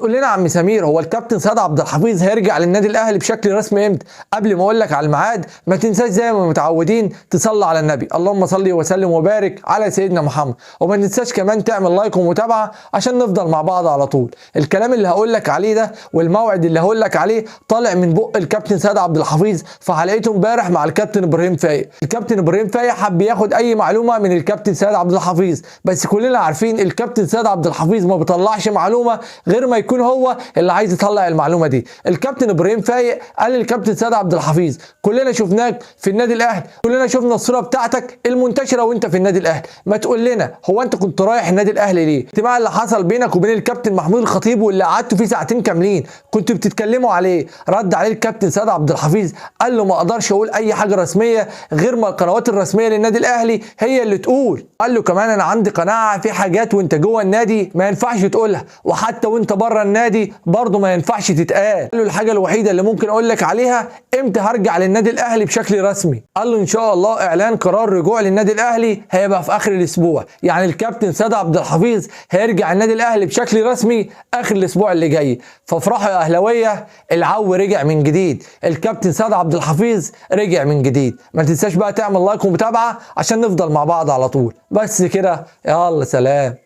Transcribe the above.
تقول لنا يا عم سمير، هو الكابتن سيد عبد الحفيظ هيرجع للنادي الاهلي بشكل رسمي امتى؟ قبل ما اقول لك على الميعاد ما تنساش زي ما متعودين تصلي على النبي، اللهم صل وسلم وبارك على سيدنا محمد، وما تنساش كمان تعمل لايك ومتابعه عشان نفضل مع بعض على طول. الكلام اللي هقول لك عليه ده والموعد اللي هقول لك عليه طالع من بق الكابتن سيد عبد الحفيظ في حلقته امبارح مع الكابتن ابراهيم فايق. الكابتن ابراهيم فايق حب ياخد اي معلومه من الكابتن سيد عبد الحفيظ، بس كلنا عارفين الكابتن سيد عبد الحفيظ ما بيطلعش معلومه غير ما يكون هو اللي عايز يطلع المعلومه دي. الكابتن ابراهيم فايق قال للكابتن سيد عبد الحفيظ كلنا شفناك في النادي الاهلي، كلنا شفنا الصوره بتاعتك المنتشره وانت في النادي الاهلي، ما تقول لنا هو انت كنت رايح النادي الاهلي ليه؟ الاجتماع اللي حصل بينك وبين الكابتن محمود الخطيب واللي قعدتوا فيه ساعتين كاملين كنتوا بتتكلموا عليه. رد عليه الكابتن سيد عبد الحفيظ قال له ما اقدرش اقول اي حاجه رسميه غير ما القنوات الرسميه للنادي الاهلي هي اللي تقول. قال له كمان انا عندي قناعه في حاجات وانت جوه النادي ما ينفعش تقولها، وحتى وانت بره النادي برضه ما ينفعش تتقال. قال له الحاجه الوحيده اللي ممكن اقول لك عليها امتى هرجع للنادي الاهلي بشكل رسمي. قال له ان شاء الله اعلان قرار رجوع للنادي الاهلي هيبقى في اخر الاسبوع، يعني الكابتن سيد عبد الحفيظ هيرجع النادي الاهلي بشكل رسمي اخر الاسبوع اللي جاي. فافرحوا يا اهلاويه، العو رجع من جديد، الكابتن سيد عبد الحفيظ رجع من جديد. ما تنساش بقى تعمل لايك ومتابعه عشان نفضل مع بعض على طول. بس كده، يلا سلام.